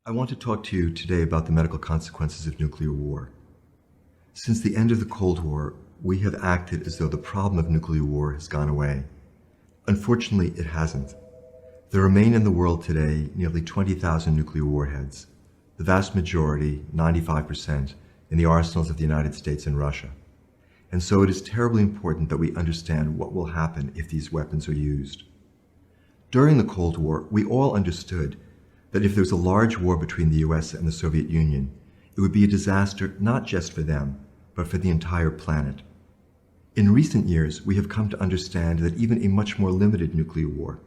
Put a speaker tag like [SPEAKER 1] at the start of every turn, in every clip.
[SPEAKER 1] I want to talk to you today about the medical consequences of nuclear war. Since the end of the Cold War, we have acted as though the problem of nuclear war has gone away. Unfortunately, it hasn't. There remain in the world today nearly 20,000 nuclear warheads, the vast majority, 95%, in the arsenals of the United States and Russia. And so it is terribly important that we understand what will happen if these weapons are used. During the Cold War, we all understood that if there was a large war between the US and the Soviet Union, it would be a disaster not just for them, but for the entire planet. In recent years, we have come to understand that even a much more limited nuclear war,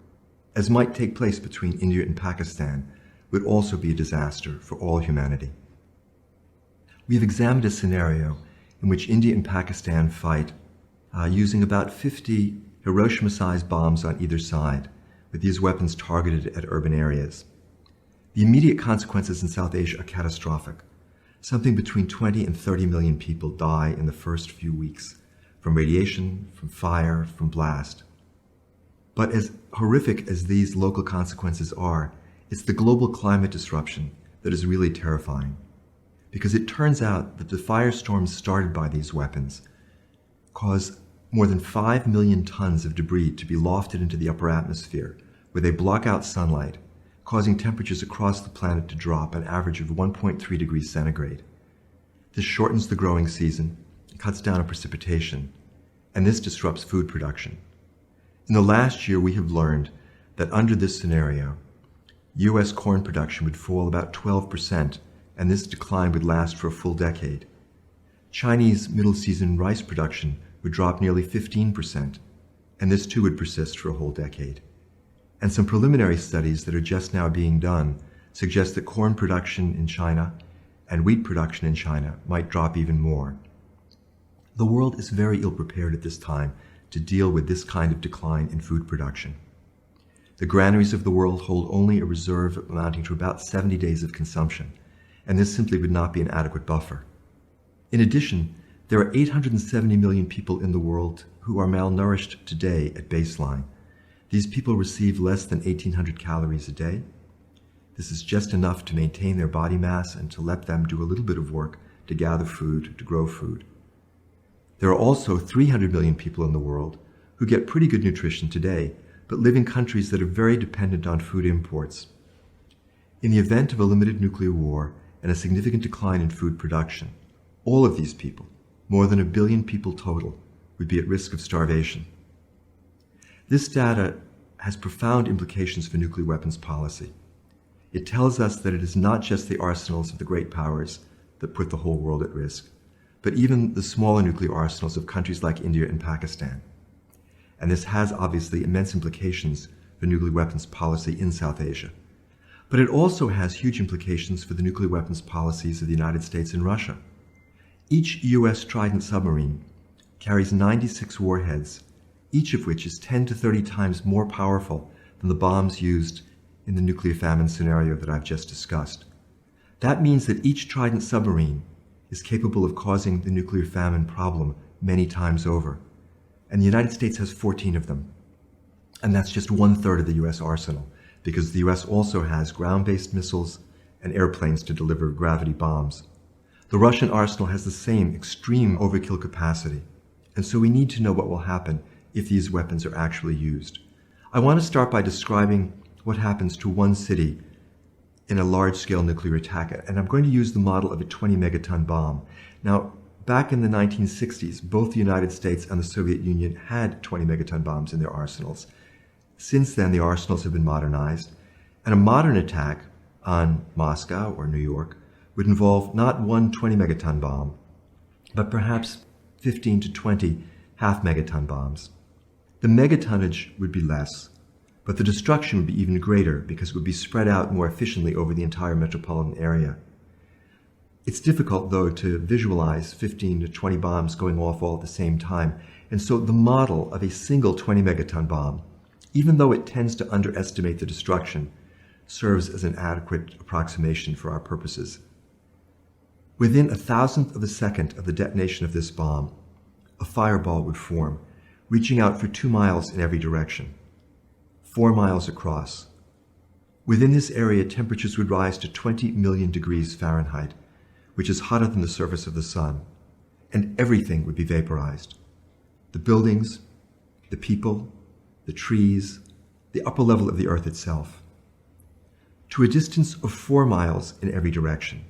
[SPEAKER 1] as might take place between India and Pakistan, would also be a disaster for all humanity. We have examined a scenario in which India and Pakistan fight using about 50 Hiroshima-sized bombs on either side, with these weapons targeted at urban areas. The immediate consequences in South Asia are catastrophic. Something between 20 and 30 million people die in the first few weeks from radiation, from fire, from blast. But as horrific as these local consequences are, it's the global climate disruption that is really terrifying. Because it turns out that the firestorms started by these weapons cause more than 5 million tons of debris to be lofted into the upper atmosphere, where they block out sunlight, causing temperatures across the planet to drop an average of 1.3 degrees centigrade. This shortens the growing season, cuts down on precipitation, and this disrupts food production. In the last year, we have learned that under this scenario, U.S. corn production would fall about 12%, and this decline would last for a full decade. Chinese middle-season rice production would drop nearly 15%, and this too would persist for a whole decade. And some preliminary studies that are just now being done suggest that corn production in China and wheat production in China might drop even more. The world is very ill prepared at this time to deal with this kind of decline in food production. The granaries of the world hold only a reserve amounting to about 70 days of consumption, and this simply would not be an adequate buffer. In addition, there are 870 million people in the world who are malnourished today at baseline. These people receive less than 1,800 calories a day. This is just enough to maintain their body mass and to let them do a little bit of work to gather food, to grow food. There are also 300 million people in the world who get pretty good nutrition today, but live in countries that are very dependent on food imports. In the event of a limited nuclear war and a significant decline in food production, all of these people, more than 1 billion people total, would be at risk of starvation. This data has profound implications for nuclear weapons policy. It tells us that it is not just the arsenals of the great powers that put the whole world at risk, but even the smaller nuclear arsenals of countries like India and Pakistan. And this has obviously immense implications for nuclear weapons policy in South Asia. But it also has huge implications for the nuclear weapons policies of the United States and Russia. Each U.S. Trident submarine carries 96 warheads, each of which is 10 to 30 times more powerful than the bombs used in the nuclear famine scenario that I've just discussed. That means that each Trident submarine is capable of causing the nuclear famine problem many times over. And the United States has 14 of them. And that's just 1/3 of the U.S. arsenal, because the U.S. also has ground-based missiles and airplanes to deliver gravity bombs. The Russian arsenal has the same extreme overkill capacity. And so we need to know what will happen if these weapons are actually used. I want to start by describing what happens to one city in a large-scale nuclear attack, and I'm going to use the model of a 20-megaton bomb. Now, back in the 1960s, both the United States and the Soviet Union had 20-megaton bombs in their arsenals. Since then, the arsenals have been modernized, and a modern attack on Moscow or New York would involve not one 20-megaton bomb, but perhaps 15 to 20 half-megaton bombs. The megatonnage would be less, but the destruction would be even greater because it would be spread out more efficiently over the entire metropolitan area. It's difficult, though, to visualize 15 to 20 bombs going off all at the same time, and so the model of a single 20-megaton bomb, even though it tends to underestimate the destruction, serves as an adequate approximation for our purposes. Within 1,000th of a second of the detonation of this bomb, a fireball would form, reaching out for 2 miles in every direction, 4 miles across, Within this area, temperatures would rise to 20 million degrees Fahrenheit, which is hotter than the surface of the sun, and everything would be vaporized. The buildings, the people, the trees, the upper level of the earth itself. To a distance of 4 miles in every direction,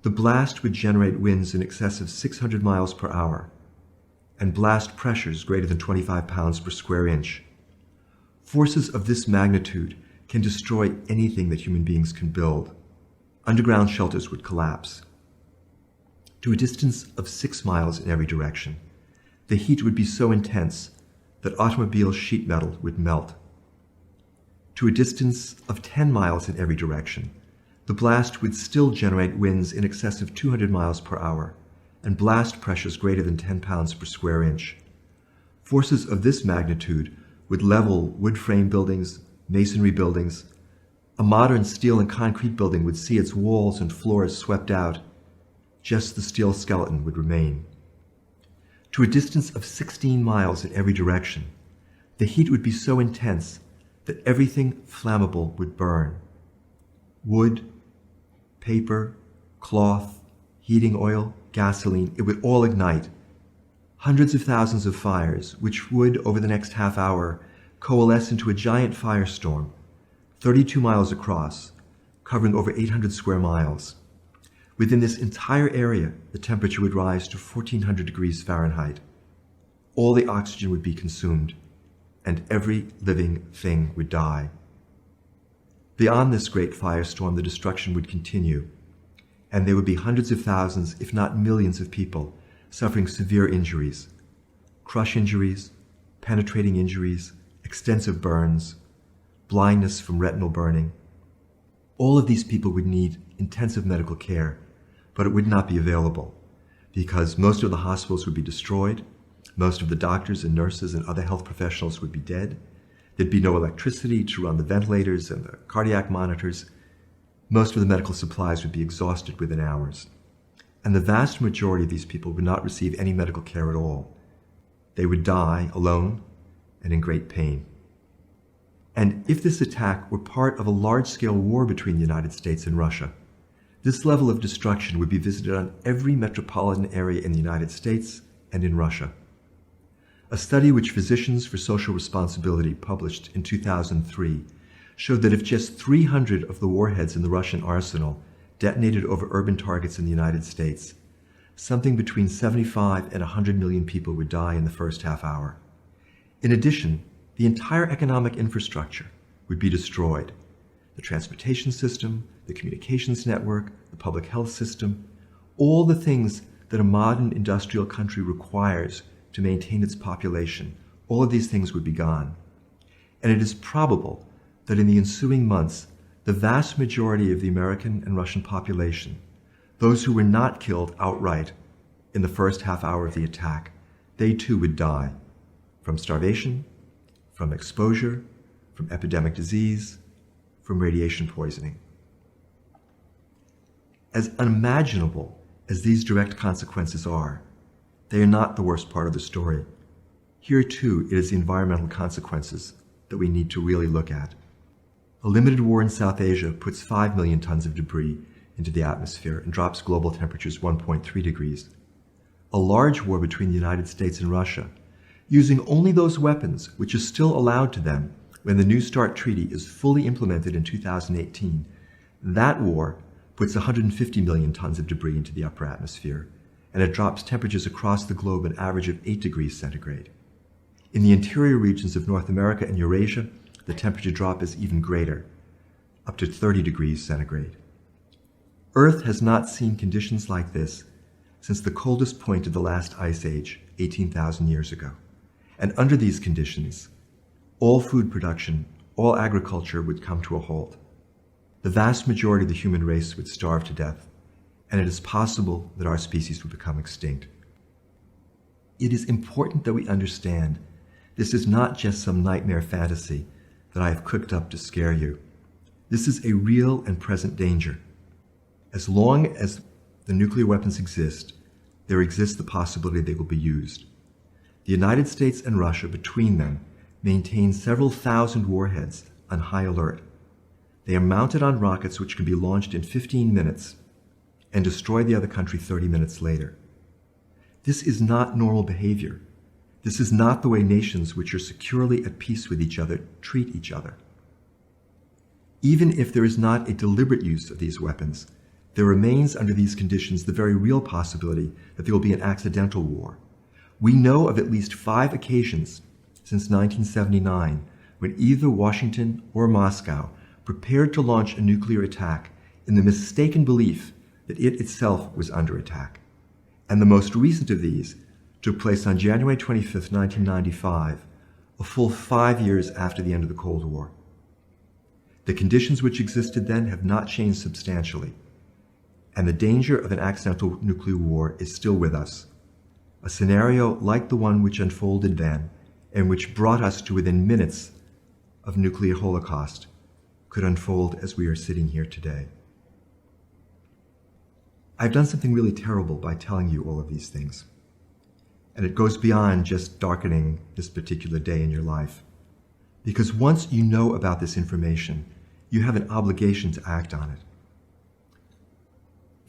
[SPEAKER 1] the blast would generate winds in excess of 600 miles per hour and blast pressures greater than 25 pounds per square inch. Forces of this magnitude can destroy anything that human beings can build. Underground shelters would collapse. To a distance of 6 miles in every direction, the heat would be so intense that automobile sheet metal would melt. To a distance of 10 miles in every direction, the blast would still generate winds in excess of 200 miles per hour and blast pressures greater than 10 pounds per square inch. Forces of this magnitude would level wood frame buildings, masonry buildings. A modern steel and concrete building would see its walls and floors swept out. Just the steel skeleton would remain. To a distance of 16 miles in every direction, the heat would be so intense that everything flammable would burn. Wood, paper, cloth, heating oil, gasoline, it would all ignite. Hundreds of thousands of fires, which would, over the next half hour, coalesce into a giant firestorm, 32 miles across, covering over 800 square miles. Within this entire area, the temperature would rise to 1400 degrees Fahrenheit. All the oxygen would be consumed, and every living thing would die. Beyond this great firestorm, the destruction would continue, and there would be hundreds of thousands, if not millions of people suffering severe injuries, crush injuries, penetrating injuries, extensive burns, blindness from retinal burning. All of these people would need intensive medical care, but it would not be available because most of the hospitals would be destroyed, most of the doctors and nurses and other health professionals would be dead, there'd be no electricity to run the ventilators and the cardiac monitors, most of the medical supplies would be exhausted within hours. And the vast majority of these people would not receive any medical care at all. They would die alone and in great pain. And if this attack were part of a large-scale war between the United States and Russia, this level of destruction would be visited on every metropolitan area in the United States and in Russia. A study which Physicians for Social Responsibility published in 2003 showed that if just 300 of the warheads in the Russian arsenal detonated over urban targets in the United States, something between 75 and 100 million people would die in the first half hour. In addition, the entire economic infrastructure would be destroyed. The transportation system, the communications network, the public health system, all the things that a modern industrial country requires to maintain its population, all of these things would be gone. And it is probable that in the ensuing months, the vast majority of the American and Russian population, those who were not killed outright in the first half hour of the attack, they too would die from starvation, from exposure, from epidemic disease, from radiation poisoning. As unimaginable as these direct consequences are, they are not the worst part of the story. Here too, it is the environmental consequences that we need to really look at. A limited war in South Asia puts 5 million tons of debris into the atmosphere and drops global temperatures 1.3 degrees. A large war between the United States and Russia, using only those weapons which are still allowed to them when the New START Treaty is fully implemented in 2018, that war puts 150 million tons of debris into the upper atmosphere, and it drops temperatures across the globe an average of 8 degrees centigrade. In the interior regions of North America and Eurasia, the temperature drop is even greater, up to 30 degrees centigrade. Earth has not seen conditions like this since the coldest point of the last ice age, 18,000 years ago. And under these conditions, all food production, all agriculture would come to a halt. The vast majority of the human race would starve to death, and it is possible that our species would become extinct. It is important that we understand this is not just some nightmare fantasy that I have cooked up to scare you. This is a real and present danger. As long as the nuclear weapons exist, there exists the possibility they will be used. The United States and Russia, between them, maintain several thousand warheads on high alert. They are mounted on rockets which can be launched in 15 minutes and destroy the other country 30 minutes later. This is not normal behavior. This is not the way nations which are securely at peace with each other treat each other. Even if there is not a deliberate use of these weapons, there remains under these conditions the very real possibility that there will be an accidental war. We know of at least 5 occasions since 1979 when either Washington or Moscow prepared to launch a nuclear attack in the mistaken belief that it itself was under attack. And the most recent of these took place on January 25, 1995, a full 5 years after the end of the Cold War. The conditions which existed then have not changed substantially, and the danger of an accidental nuclear war is still with us. A scenario like the one which unfolded then, and which brought us to within minutes of nuclear holocaust, could unfold as we are sitting here today. I've done something really terrible by telling you all of these things, and it goes beyond just darkening this particular day in your life. Because once you know about this information, you have an obligation to act on it.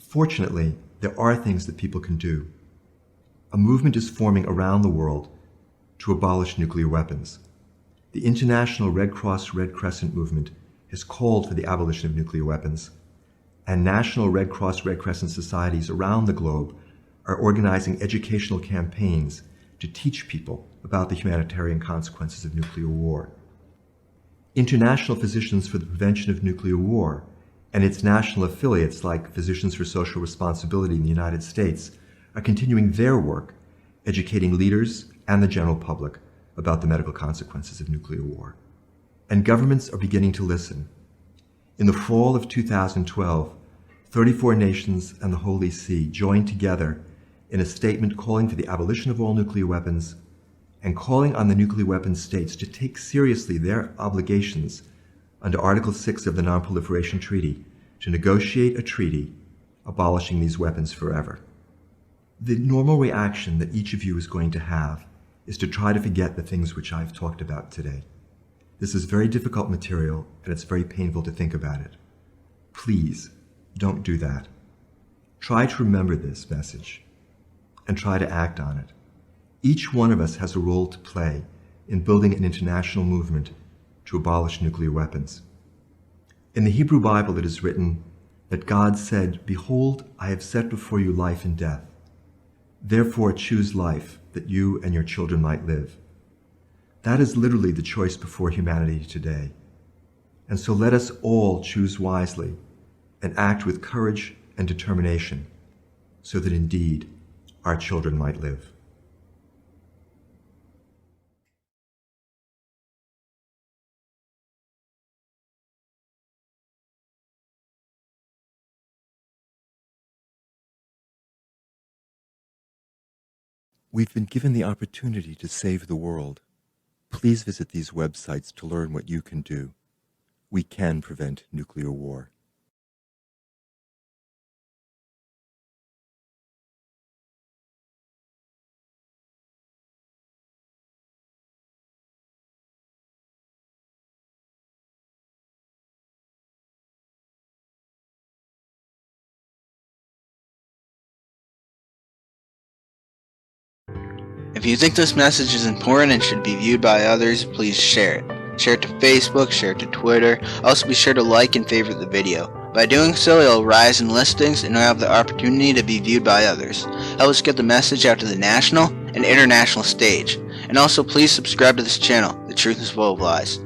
[SPEAKER 1] Fortunately, there are things that people can do. A movement is forming around the world to abolish nuclear weapons. The International Red Cross Red Crescent movement has called for the abolition of nuclear weapons, and national Red Cross Red Crescent societies around the globe are organizing educational campaigns to teach people about the humanitarian consequences of nuclear war. International Physicians for the Prevention of Nuclear War and its national affiliates like Physicians for Social Responsibility in the United States are continuing their work, educating leaders and the general public about the medical consequences of nuclear war. And governments are beginning to listen. In the fall of 2012, 34 nations and the Holy See joined together in a statement calling for the abolition of all nuclear weapons and calling on the nuclear weapons states to take seriously their obligations under Article 6 of the Non-Proliferation Treaty to negotiate a treaty abolishing these weapons forever. The normal reaction that each of you is going to have is to try to forget the things which I've talked about today. This is very difficult material, and it's very painful to think about it. Please, don't do that. Try to remember this message and try to act on it. Each one of us has a role to play in building an international movement to abolish nuclear weapons. In the Hebrew Bible it is written that God said, "Behold, I have set before you life and death. Therefore choose life, that you and your children might live." That is literally the choice before humanity today. And so let us all choose wisely and act with courage and determination so that indeed our children might live. We've been given the opportunity to save the world. Please visit these websites to learn what you can do. We can prevent nuclear war.
[SPEAKER 2] If you think this message is important and should be viewed by others, please share it. Share it to Facebook, share it to Twitter. Also be sure to like and favorite the video. By doing so, it'll rise in listings and you'll have the opportunity to be viewed by others. Help us get the message out to the national and international stage. And also please subscribe to this channel, The Truth is Full of Lies.